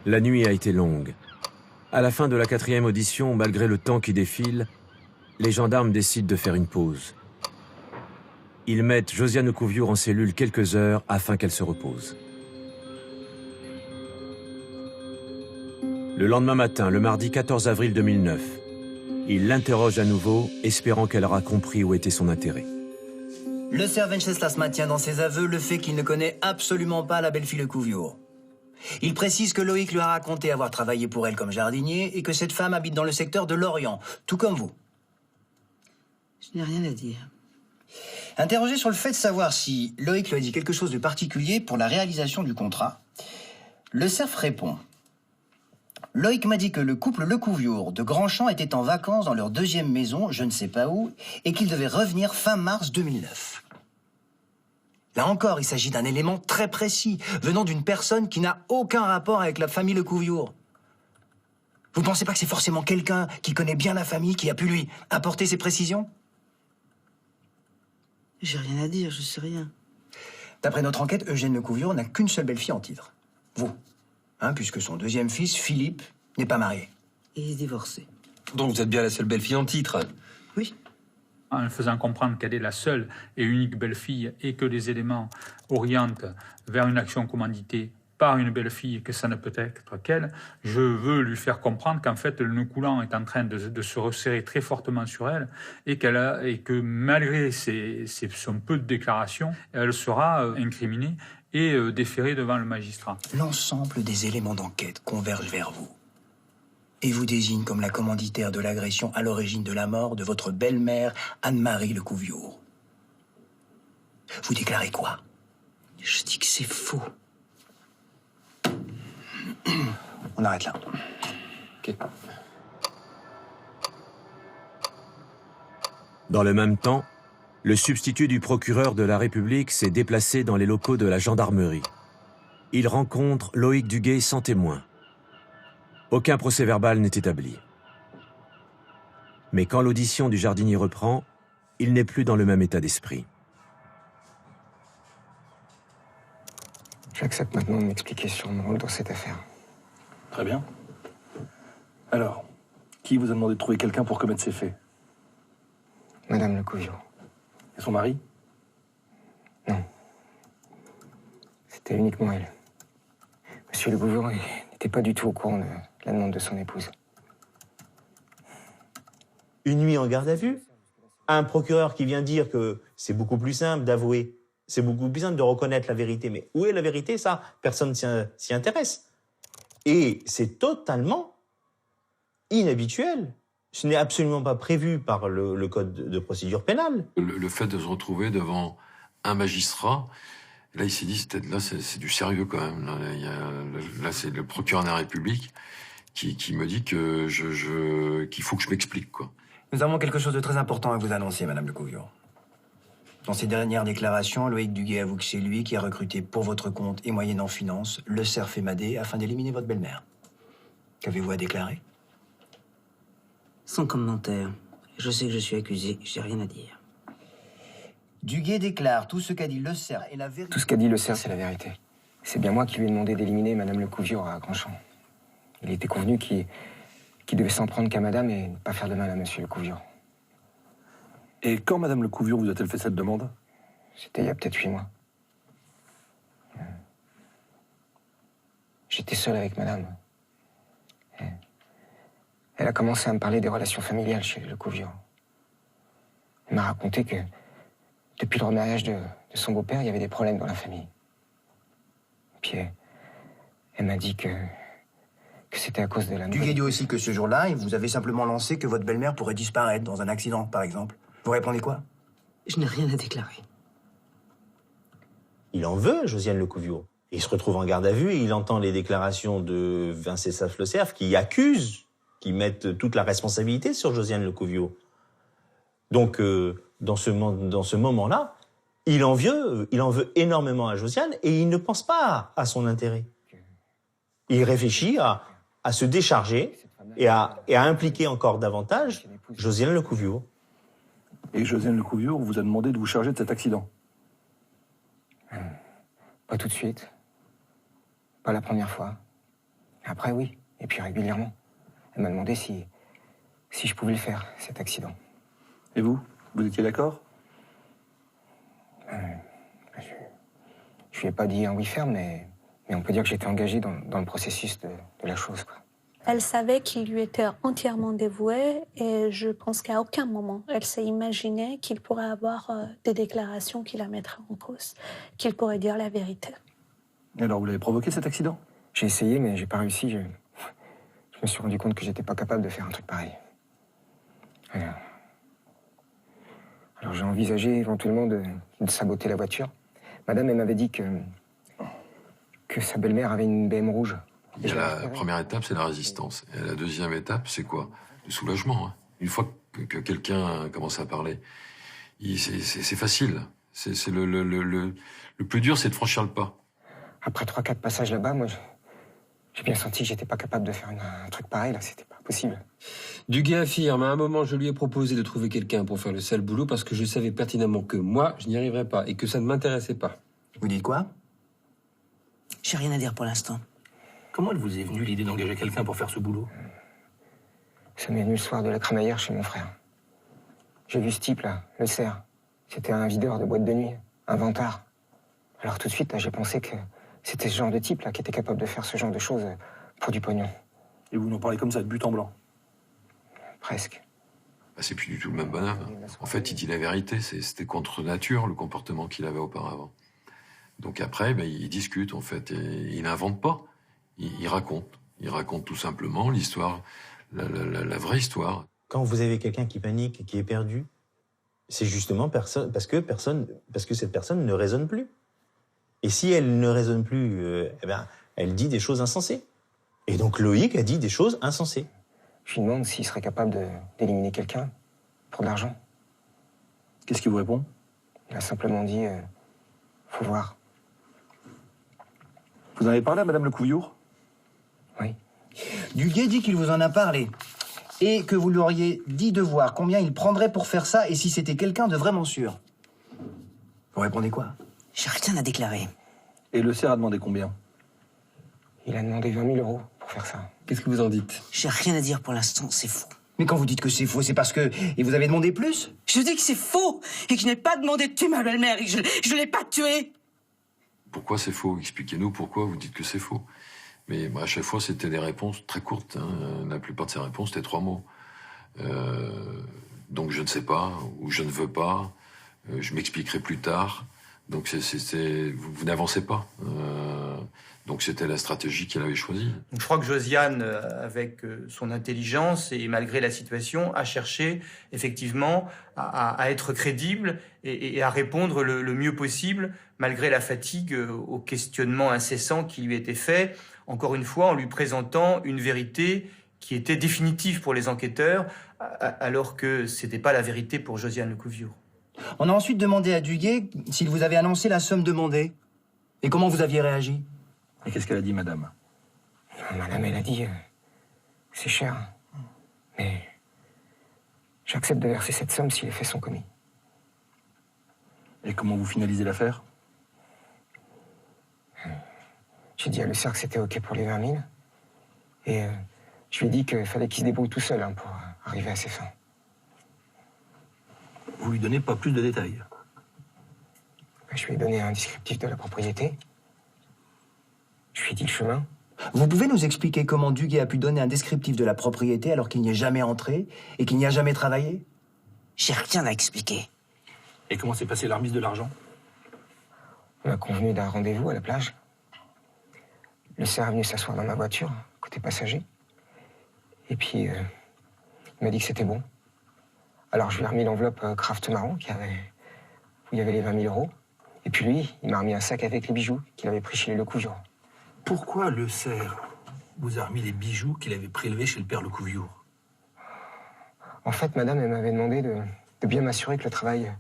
La nuit a été longue. À la fin de la 4e audition, malgré le temps qui défile, les gendarmes décident de faire une pause. Ils mettent Josiane Lecouviure en cellule quelques heures afin qu'elle se repose. Le lendemain matin, le mardi 14 avril 2009, ils l'interrogent à nouveau, espérant qu'elle aura compris où était son intérêt. Le CERF Venceslas maintient dans ses aveux le fait qu'il ne connaît absolument pas la belle-fille Lecouviure. Il précise que Loïc lui a raconté avoir travaillé pour elle comme jardinier et que cette femme habite dans le secteur de Lorient, tout comme vous. Je n'ai rien à dire. Interrogé sur le fait de savoir si Loïc lui a dit quelque chose de particulier pour la réalisation du contrat, le CERF répond: Loïc m'a dit que le couple Lecouviure de Grandchamp était en vacances dans leur 2e maison, je ne sais pas où, et qu'il devait revenir fin mars 2009. Là encore, il s'agit d'un élément très précis, venant d'une personne qui n'a aucun rapport avec la famille Lecouviure. Vous ne pensez pas que c'est forcément quelqu'un qui connaît bien la famille qui a pu lui apporter ces précisions? J'ai rien à dire, je sais rien. D'après notre enquête, Eugène Lecouviure n'a qu'une seule belle-fille en titre. Vous. Puisque son 2e fils, Philippe, n'est pas marié. Il est divorcé. Donc vous êtes bien la seule belle-fille en titre. Oui. En faisant comprendre qu'elle est la seule et unique belle-fille et que les éléments orientent vers une action commanditée par une belle-fille, que ça ne peut être qu'elle, je veux lui faire comprendre qu'en fait le nœud coulant est en train de se resserrer très fortement sur elle et que malgré son peu de déclarations, elle sera incriminée et déférée devant le magistrat. L'ensemble des éléments d'enquête convergent vers vous et vous désigne comme la commanditaire de l'agression à l'origine de la mort de votre belle-mère Anne-Marie Lecouviour. Vous déclarez quoi? Je dis que c'est faux. On arrête là. Ok. Dans le même temps, le substitut du procureur de la République s'est déplacé dans les locaux de la gendarmerie. Il rencontre Loïc Duguay sans témoin. Aucun procès-verbal n'est établi. Mais quand l'audition du jardinier reprend, il n'est plus dans le même état d'esprit. J'accepte maintenant de m'expliquer sur mon rôle dans cette affaire. Très bien. Alors, qui vous a demandé de trouver quelqu'un pour commettre ces faits? Madame Lecouviour. Et son mari? Non. C'était uniquement elle. Monsieur Lecouviour n'était pas du tout au courant de la demande de son épouse. Une nuit en garde à vue? Un procureur qui vient dire que c'est beaucoup plus simple d'avouer, c'est beaucoup plus simple de reconnaître la vérité. Mais où est la vérité, ça? Personne s'y intéresse. Et c'est totalement inhabituel. Ce n'est absolument pas prévu par le code de procédure pénale. Le fait de se retrouver devant un magistrat, là, il s'est dit, là, c'est du sérieux quand même. Là, c'est le procureur de la République qui me dit que qu'il faut que je m'explique, quoi. Nous avons quelque chose de très important à vous annoncer, Madame Lecouviour. Dans ses dernières déclarations, Loïc Duguay avoue que c'est lui qui a recruté pour votre compte et moyennant finance le cerf Madé afin d'éliminer votre belle-mère. Qu'avez-vous à déclarer? Sans commentaire. Je sais que je suis accusé, j'ai rien à dire. Duguay déclare tout ce qu'a dit le cerf et la vérité. Tout ce qu'a dit le cerf, c'est la vérité. C'est bien moi qui lui ai demandé d'éliminer Madame Lecouviour à Grandchamp. Il était convenu qu'il devait s'en prendre qu'à Madame et ne pas faire de mal à Monsieur Lecouviour. Et quand Madame Lecouviour vous a-t-elle fait cette demande? C'était il y a peut-être 8 mois. J'étais seul avec Madame. Elle a commencé à me parler des relations familiales chez Lecouviour. Elle m'a raconté que depuis le remariage de son beau-père, il y avait des problèmes dans la famille. Puis elle m'a dit que c'était à cause de la... Duguay dit aussi que ce jour-là, vous avez simplement lancé que votre belle-mère pourrait disparaître dans un accident, par exemple. Vous répondez quoi? Je n'ai rien à déclarer. Il en veut, Josiane Lecouviour. Il se retrouve en garde à vue et il entend les déclarations de Venceslas Le Cerf qui accusent, qui mettent toute la responsabilité sur Josiane Lecouviour. Donc, dans ce moment-là, il en veut énormément à Josiane et il ne pense pas à son intérêt. Il réfléchit à se décharger et à impliquer encore davantage Josiane Lecouviour. Et Josiane Lecouviour vous a demandé de vous charger de cet accident? Pas tout de suite. Pas la première fois. Après, oui. Et puis régulièrement. Elle m'a demandé si je pouvais le faire, cet accident. Et vous? Vous étiez d'accord? Je lui ai pas dit un oui ferme, mais on peut dire que j'étais engagé dans le processus de la chose, quoi. Elle savait qu'il lui était entièrement dévoué et je pense qu'à aucun moment elle s'est imaginée qu'il pourrait avoir des déclarations qui la mettraient en cause, qu'il pourrait dire la vérité. Et alors, vous l'avez provoqué, cet accident? J'ai essayé, mais j'ai pas réussi. Je me suis rendu compte que j'étais pas capable de faire un truc pareil. Alors j'ai envisagé éventuellement de saboter la voiture. Madame, elle m'avait dit que sa belle-mère avait une BM rouge. Et la première étape, c'est la résistance. Et la deuxième étape, c'est quoi? Le soulagement. Hein. Une fois que quelqu'un commence à parler, c'est facile. Le plus dur, c'est de franchir le pas. Après 3-4 passages là-bas, moi, j'ai bien senti que j'étais pas capable de faire un truc pareil, là. C'était pas possible. Duguay affirme, à un moment, je lui ai proposé de trouver quelqu'un pour faire le sale boulot parce que je savais pertinemment que moi, je n'y arriverais pas et que ça ne m'intéressait pas. Vous dites quoi? J'ai rien à dire pour l'instant. Comment elle vous est venue l'idée d'engager quelqu'un pour faire ce boulot? Ça m'est venu le soir de la crémaillère chez mon frère. J'ai vu ce type-là, le cerf. C'était un videur de boîte de nuit, un vantard. Alors tout de suite, là, j'ai pensé que c'était ce genre de type-là qui était capable de faire ce genre de choses pour du pognon. Et vous nous parlez comme ça, de but en blanc? Presque. Bah, c'est plus du tout le même bonhomme. En fait, il dit la vérité. C'était contre nature, le comportement qu'il avait auparavant. Donc après, ben, il discute, en fait. Et il n'invente pas. Il raconte. Il raconte tout simplement l'histoire, la vraie histoire. Quand vous avez quelqu'un qui panique, qui est perdu, c'est justement parce que cette personne ne raisonne plus. Et si elle ne raisonne plus, elle dit des choses insensées. Et donc Loïc a dit des choses insensées. Je lui demande s'il serait capable d'éliminer quelqu'un pour de l'argent. Qu'est-ce qu'il vous répond? Il a simplement dit faut voir. Vous en avez parlé à Madame Lecouviure? Oui. Duguay dit qu'il vous en a parlé. Et que vous lui auriez dit de voir combien il prendrait pour faire ça et si c'était quelqu'un de vraiment sûr. Vous répondez quoi? J'ai rien à déclarer. Et le cerf a demandé combien? Il a demandé 20 000 euros pour faire ça. Qu'est-ce que vous en dites? J'ai rien à dire pour l'instant, c'est faux. Mais quand vous dites que c'est faux, c'est parce que... Et vous avez demandé plus? Je dis que c'est faux et que je n'ai pas demandé de tuer ma belle-mère et que je ne l'ai pas tuée. Pourquoi c'est faux? Expliquez-nous pourquoi vous dites que c'est faux. Mais à chaque fois, c'était des réponses très courtes. La plupart de ces réponses, c'était 3 mots. Donc je ne sais pas, ou je ne veux pas, je m'expliquerai plus tard. Donc vous n'avancez pas. Donc c'était la stratégie qu'il avait choisie. Je crois que Josiane, avec son intelligence et malgré la situation, a cherché effectivement à être crédible et à répondre le mieux possible, malgré la fatigue, aux questionnements incessants qui lui étaient faits, encore une fois en lui présentant une vérité qui était définitive pour les enquêteurs, alors que ce n'était pas la vérité pour Josiane Lecouviure. On a ensuite demandé à Duguay s'il vous avait annoncé la somme demandée. Et comment vous aviez réagi? Et qu'est-ce qu'elle a dit, madame? Madame, elle a dit c'est cher, mais j'accepte de verser cette somme si les faits sont commis. Et comment vous finalisez l'affaire? J'ai dit à Lucerre que c'était OK pour les 20 000. Et je lui ai dit qu'il fallait qu'il se débrouille tout seul pour arriver à ses fins. Vous lui donnez pas plus de détails? Je lui ai donné un descriptif de la propriété. Je lui ai dit le chemin. Vous pouvez nous expliquer comment Duguay a pu donner un descriptif de la propriété alors qu'il n'y est jamais entré et qu'il n'y a jamais travaillé? J'ai rien à expliquer. Et comment s'est passée la remise de l'argent? On a convenu d'un rendez-vous à la plage. Le cerf est venu s'asseoir dans ma voiture, côté passager. Et puis, il m'a dit que c'était bon. Alors, je lui ai remis l'enveloppe Kraft marron où il y avait les 20 000 euros. Et puis lui, il m'a remis un sac avec les bijoux qu'il avait pris chez les Lecouviure. Pourquoi le cerf vous a remis les bijoux qu'il avait prélevés chez le père Lecouviure? En fait, madame, elle m'avait demandé de bien m'assurer que le travail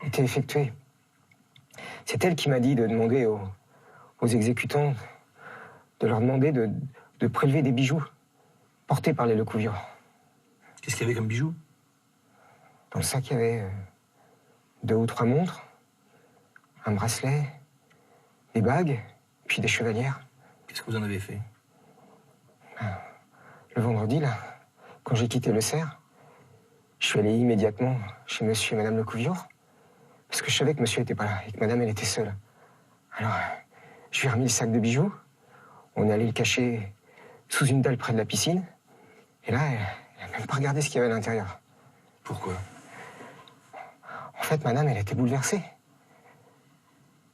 était effectué. C'est elle qui m'a dit de demander aux exécutants, de leur demander de prélever des bijoux portés par les Lecouviure. Qu'est-ce qu'il y avait comme bijoux? Dans le sac, il y avait 2 ou 3 montres, un bracelet, des bagues, puis des chevalières. Qu'est-ce que vous en avez fait? Le vendredi, là, quand j'ai quitté le cerf, je suis allé immédiatement chez monsieur et madame Lecouviure, parce que je savais que monsieur n'était pas là et que madame, elle était seule. Alors, je lui ai remis le sac de bijoux, on est allé le cacher sous une dalle près de la piscine, et là, elle n'a même pas regardé ce qu'il y avait à l'intérieur. Pourquoi? En fait, madame, elle était bouleversée.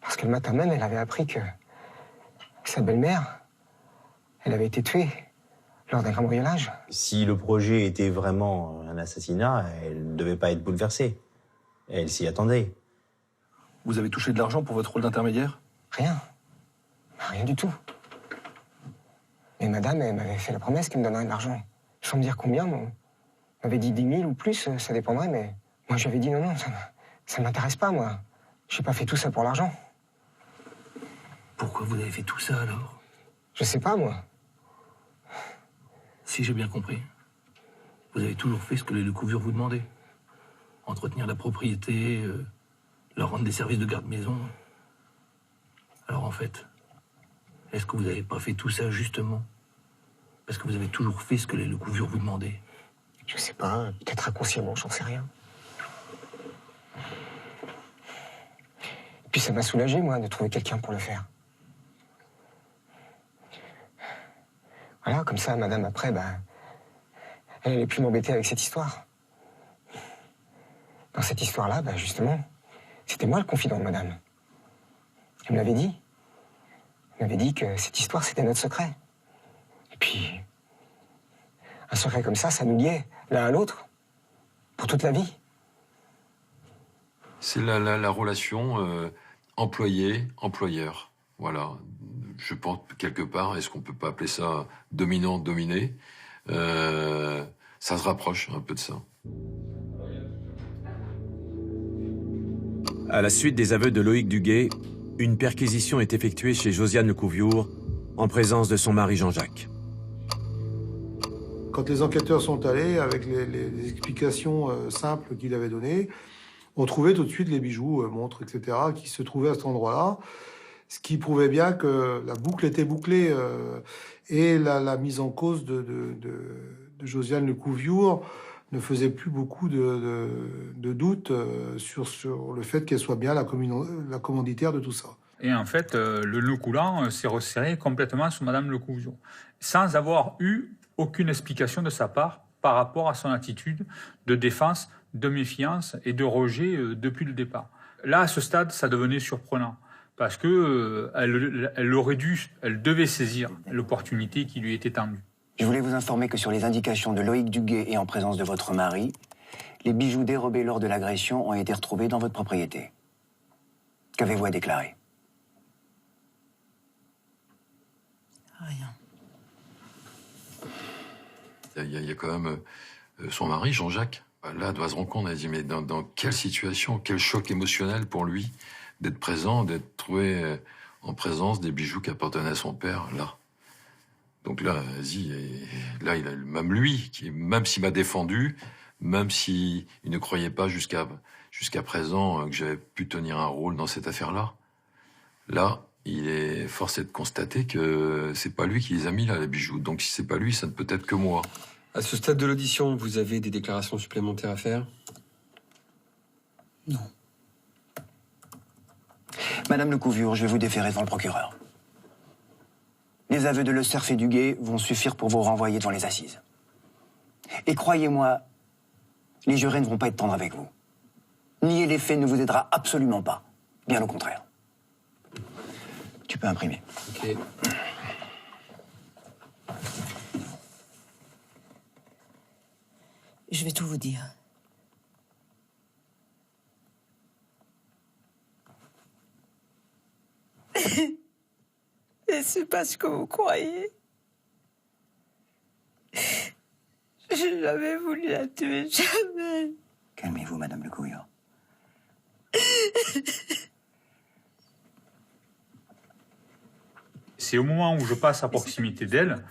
Parce que le matin même, elle avait appris que sa belle-mère, elle avait été tuée lors d'un cambriolage. Si le projet était vraiment un assassinat, elle ne devait pas être bouleversée. Elle s'y attendait. Vous avez touché de l'argent pour votre rôle d'intermédiaire? Rien. Rien du tout. Mais madame, elle m'avait fait la promesse qu'elle me donnerait de l'argent. Sans me dire combien, elle m'avait dit 10 000 ou plus, ça dépendrait, mais moi j'avais dit non, ça m'intéresse pas, moi. J'ai pas fait tout ça pour l'argent. Pourquoi vous avez fait tout ça, alors? Je sais pas, moi. Si j'ai bien compris, vous avez toujours fait ce que les Lecouviure vous demandaient. Entretenir la propriété, leur rendre des services de garde-maison. Alors en fait, est-ce que vous n'avez pas fait tout ça justement parce que vous avez toujours fait ce que les Lecouviure vous demandaient? Je sais pas, peut-être inconsciemment, j'en sais rien. Et puis ça m'a soulagé, moi, de trouver quelqu'un pour le faire. Voilà, comme ça, madame, après, elle n'allait plus m'embêter avec cette histoire. Dans cette histoire-là, justement, c'était moi le confident de madame. Elle me l'avait dit. Elle m'avait dit que cette histoire, c'était notre secret. Et puis, un secret comme ça nous liait l'un à l'autre, pour toute la vie. C'est la relation employé-employeur. Voilà. Je pense, quelque part, est-ce qu'on peut pas appeler ça dominant-dominé? Ça se rapproche un peu de ça. À la suite des aveux de Loïc Duguay, une perquisition est effectuée chez Josiane Lecouviure, en présence de son mari Jean-Jacques. Quand les enquêteurs sont allés, avec les explications simples qu'il avait données, on trouvait tout de suite les bijoux, montres, etc., qui se trouvaient à cet endroit-là, ce qui prouvait bien que la boucle était bouclée. Et la mise en cause de Josiane Lecouviure ne faisait plus beaucoup de doutes sur le fait qu'elle soit bien la commanditaire de tout ça. Et en fait, le nœud coulant s'est resserré complètement sur Madame Lecouviure, sans avoir eu aucune explication de sa part par rapport à son attitude de défense, de méfiance et de rejet depuis le départ. Là, à ce stade, ça devenait surprenant, parce que elle devait saisir l'opportunité qui lui était tendue. Je voulais vous informer que sur les indications de Loïc Duguay et en présence de votre mari, les bijoux dérobés lors de l'agression ont été retrouvés dans votre propriété. Qu'avez-vous à déclarer? Rien. Il y a quand même son mari, Jean-Jacques. Là, doit se rendre compte, elle dit, mais dans quelle situation, quel choc émotionnel pour lui d'être présent, d'être trouvé en présence des bijoux qui appartenaient à son père, là. Donc là, vas-y, là, il a, même lui, même s'il m'a défendu, même s'il ne croyait pas jusqu'à présent que j'avais pu tenir un rôle dans cette affaire-là, là, il est forcé de constater que c'est pas lui qui les a mis là, les bijoux. Donc si c'est pas lui, ça ne peut être que moi. À ce stade de l'audition, vous avez des déclarations supplémentaires à faire? Non. Madame Lecouviure, je vais vous déférer devant le procureur. Les aveux de Le Cerf et Duguay vont suffire pour vous renvoyer devant les assises. Et croyez-moi, les jurés ne vont pas être tendres avec vous. Nier les faits ne vous aidera absolument pas. Bien au contraire. Tu peux imprimer. Ok. Je vais tout vous dire. Et c'est pas ce que vous croyez. J'ai jamais voulu la tuer, jamais. Calmez-vous, Madame Lecouviure. C'est au moment où je passe à proximité d'elle,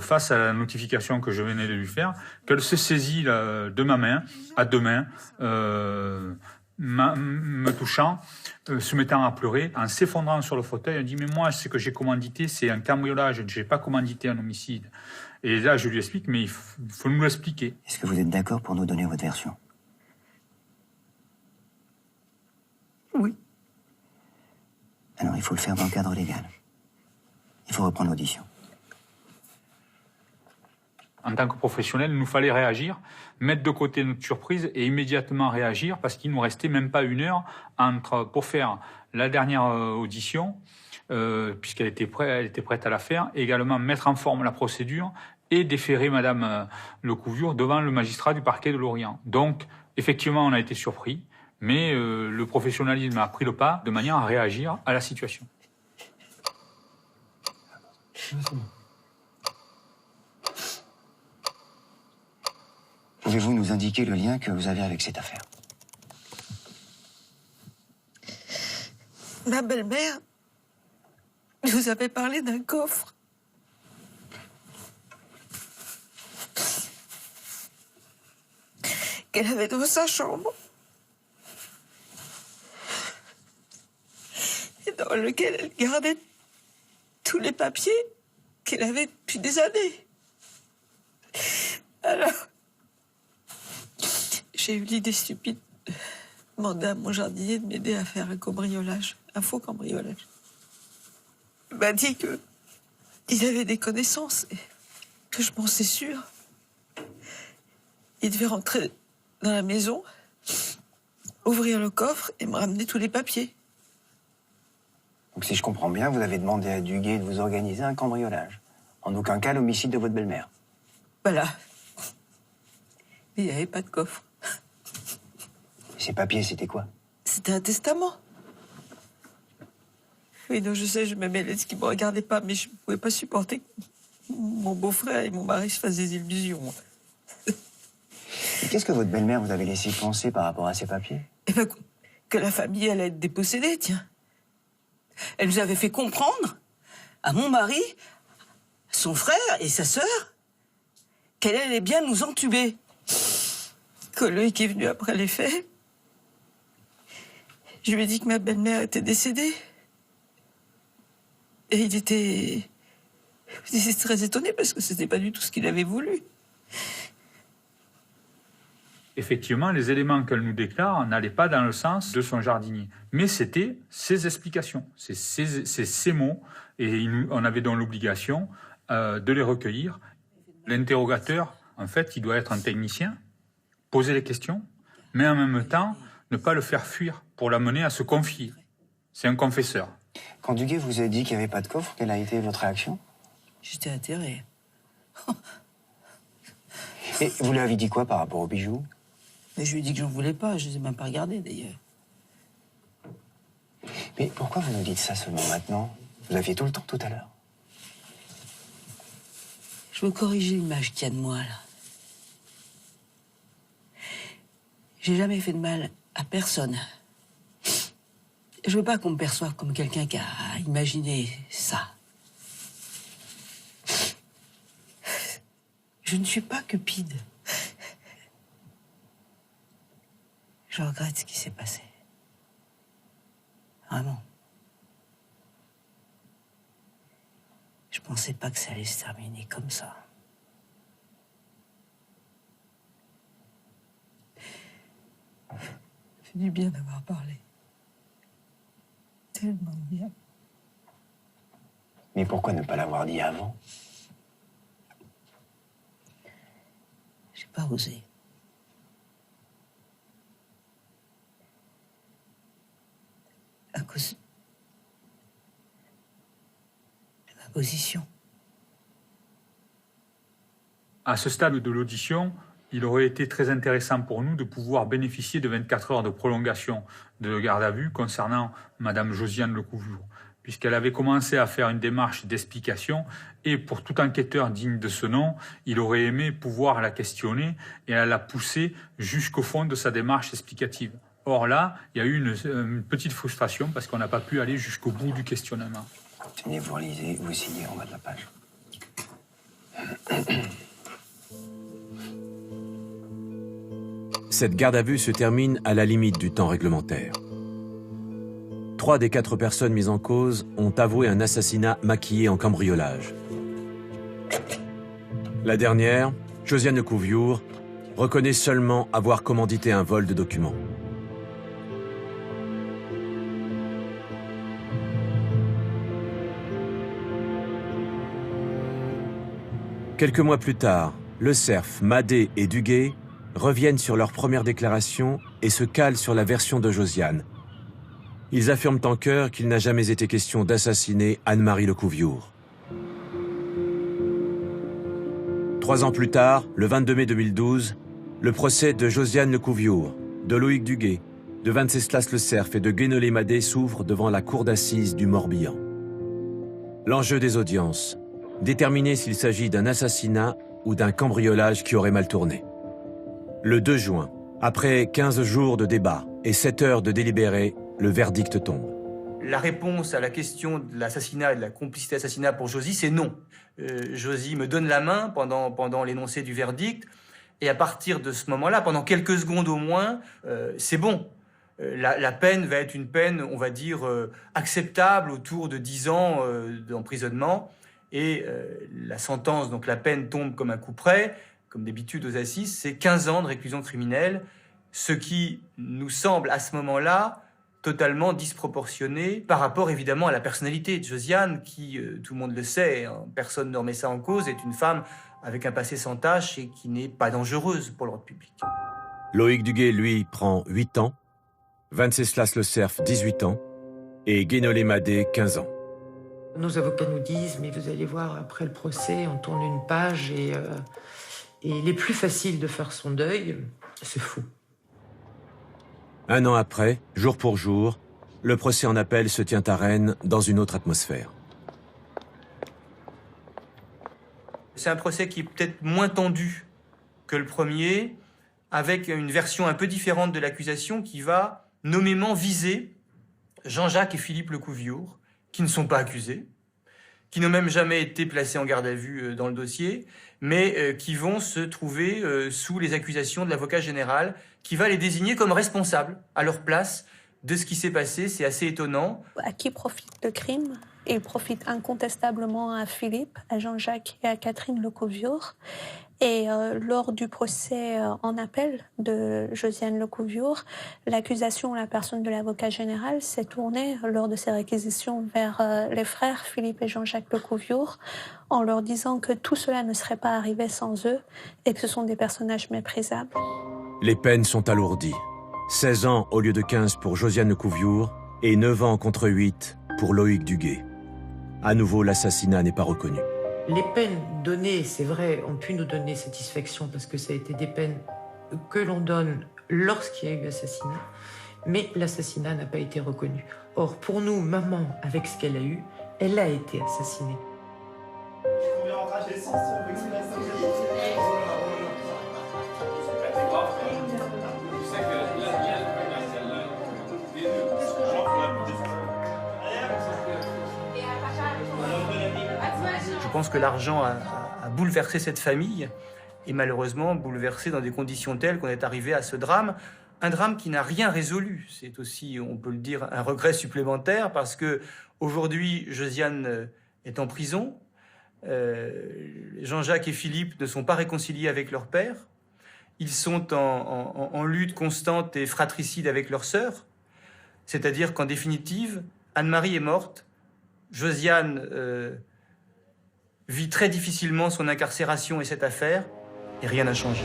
face à la notification que je venais de lui faire, qu'elle se saisit de ma main, à deux mains, me touchant, se mettant à pleurer, en s'effondrant sur le fauteuil. Elle dit, mais moi, ce que j'ai commandité, c'est un cambriolage, je n'ai pas commandité un homicide. Et là, je lui explique, mais il faut nous l'expliquer. Est-ce que vous êtes d'accord pour nous donner votre version? Oui. Alors, il faut le faire dans le cadre légal. Il faut reprendre l'audition. En tant que professionnel, il nous fallait réagir, mettre de côté notre surprise et immédiatement réagir, parce qu'il nous restait même pas une heure pour faire la dernière audition, puisqu'elle était prête à la faire, et également mettre en forme la procédure et déférer Madame Lecouviure devant le magistrat du parquet de Lorient. Donc, effectivement, on a été surpris, mais le professionnalisme a pris le pas de manière à réagir à la situation. Pouvez-vous nous indiquer le lien que vous avez avec cette affaire? Ma belle-mère nous avait parlé d'un coffre. Qu'elle avait dans sa chambre. Et dans lequel elle gardait tous les papiers qu'elle avait depuis des années. Alors, j'ai eu l'idée stupide de demander à mon jardinier de m'aider à faire un cambriolage, un faux cambriolage. Il m'a dit que il avait des connaissances et que je pensais sûr. Il devait rentrer dans la maison, ouvrir le coffre et me ramener tous les papiers. Donc si je comprends bien, vous avez demandé à Duguay de vous organiser un cambriolage. En aucun cas l'homicide de votre belle-mère. Voilà. Mais il n'y avait pas de coffre. Ces papiers, c'était quoi? C'était un testament. Oui, donc je sais, je me mêlais de ce qui ne me regardait pas, mais je ne pouvais pas supporter que mon beau-frère et mon mari se fassent des illusions. Et qu'est-ce que votre belle-mère vous avait laissé penser par rapport à ces papiers? Eh ben, que la famille allait être dépossédée, tiens. Elle nous avait fait comprendre, à mon mari, son frère et sa sœur, qu'elle allait bien nous entuber. Quand Loïc est venu après les faits, je lui ai dit que ma belle-mère était décédée. Et il était très étonné parce que c'était pas du tout ce qu'il avait voulu. Effectivement, les éléments qu'elle nous déclare n'allaient pas dans le sens de son jardinier. Mais c'était ses explications, c'est ses mots, et on avait donc l'obligation de les recueillir. L'interrogateur, en fait, il doit être un technicien, poser les questions, mais en même temps, ne pas le faire fuir pour l'amener à se confier. C'est un confesseur. Quand Duguay vous a dit qu'il n'y avait pas de coffre, quelle a été votre réaction? J'étais atterrée. Et vous lui avez dit quoi par rapport aux bijoux? Mais je lui ai dit que j'en voulais pas, je les ai même pas regardés d'ailleurs. Mais pourquoi vous nous dites ça seulement maintenant? Vous aviez tout le temps tout à l'heure. Je veux corriger l'image qu'il y a de moi, là. J'ai jamais fait de mal à personne. Je veux pas qu'on me perçoive comme quelqu'un qui a imaginé ça. Je ne suis pas cupide. Je regrette ce qui s'est passé. Vraiment. Je pensais pas que ça allait se terminer comme ça. C'est du bien d'avoir parlé. Tellement bien. Mais pourquoi ne pas l'avoir dit avant? J'ai pas osé. À cause de ma position. À ce stade de l'audition, il aurait été très intéressant pour nous de pouvoir bénéficier de 24 heures de prolongation de garde à vue concernant Madame Josiane Lecouviou, puisqu'elle avait commencé à faire une démarche d'explication, et pour tout enquêteur digne de ce nom, il aurait aimé pouvoir la questionner et à la pousser jusqu'au fond de sa démarche explicative. Or là, il y a eu une petite frustration parce qu'on n'a pas pu aller jusqu'au bout du questionnement. Tenez, vous relisez, vous signez en bas de la page. Cette garde à vue se termine à la limite du temps réglementaire. 3 des 4 personnes mises en cause ont avoué un assassinat maquillé en cambriolage. La dernière, Josiane Lecouviou, reconnaît seulement avoir commandité un vol de documents. Quelques mois plus tard, Le Cerf, Madé et Duguay reviennent sur leur première déclaration et se calent sur la version de Josiane. Ils affirment en chœur qu'il n'a jamais été question d'assassiner Anne-Marie Lecouviou. 3 ans plus tard, le 22 mai 2012, le procès de Josiane Lecouviou, de Loïc Duguay, de Venceslas Le Cerf et de Guénolé Madé s'ouvre devant la cour d'assises du Morbihan. L'enjeu des audiences, déterminer s'il s'agit d'un assassinat ou d'un cambriolage qui aurait mal tourné. Le 2 juin, après 15 jours de débat et 7 heures de délibéré, le verdict tombe. La réponse à la question de l'assassinat et de la complicité d'assassinat pour Josie, c'est non. Josie me donne la main pendant l'énoncé du verdict, et à partir de ce moment-là, pendant quelques secondes au moins, c'est bon. La peine va être une peine, on va dire, acceptable, autour de 10 ans d'emprisonnement, et la sentence, donc la peine tombe comme un coup près, comme d'habitude aux assises, c'est 15 ans de réclusion criminelle, Ce qui nous semble à ce moment-là totalement disproportionné par rapport évidemment à la personnalité de Josiane qui, tout le monde le sait, hein, personne ne remet ça en cause, est une femme avec un passé sans tache et qui n'est pas dangereuse pour l'ordre public. Loïc Duguay, lui, prend 8 ans, Venceslas Le Cerf, 18 ans, et Guénolé Madé, 15 ans. Nos avocats nous disent, mais vous allez voir, après le procès, on tourne une page et il est plus facile de faire son deuil. C'est fou. 1 an après, jour pour jour, le procès en appel se tient à Rennes dans une autre atmosphère. C'est un procès qui est peut-être moins tendu que le premier, avec une version un peu différente de l'accusation qui va nommément viser Jean-Jacques et Philippe Lecouviour, qui ne sont pas accusés, qui n'ont même jamais été placés en garde à vue dans le dossier, mais qui vont se trouver sous les accusations de l'avocat général, qui va les désigner comme responsables à leur place de ce qui s'est passé. C'est assez étonnant. À qui profite le crime? Il profite incontestablement à Philippe, à Jean-Jacques et à Catherine Lecouviour. Et lors du procès en appel de Josiane Lecouviour, l'accusation, la personne de l'avocat général, s'est tournée lors de ses réquisitions vers les frères Philippe et Jean-Jacques Lecouviour, en leur disant que tout cela ne serait pas arrivé sans eux et que ce sont des personnages méprisables. Les peines sont alourdies. 16 ans au lieu de 15 pour Josiane Lecouviour et 9 ans contre 8 pour Loïc Duguay. À nouveau, l'assassinat n'est pas reconnu. Les peines données, c'est vrai, ont pu nous donner satisfaction parce que ça a été des peines que l'on donne lorsqu'il y a eu assassinat, mais l'assassinat n'a pas été reconnu. Or, pour nous, maman, avec ce qu'elle a eu, elle a été assassinée. Je pense que l'argent a bouleversé cette famille et malheureusement bouleversé dans des conditions telles qu'on est arrivé à ce drame. Un drame qui n'a rien résolu. C'est aussi, on peut le dire, un regret supplémentaire parce que aujourd'hui, Josiane est en prison. Jean-Jacques et Philippe ne sont pas réconciliés avec leur père. Ils sont en lutte constante et fratricide avec leur sœur. C'est-à-dire qu'en définitive, Anne-Marie est morte. Josiane vit très difficilement son incarcération et cette affaire, et rien n'a changé.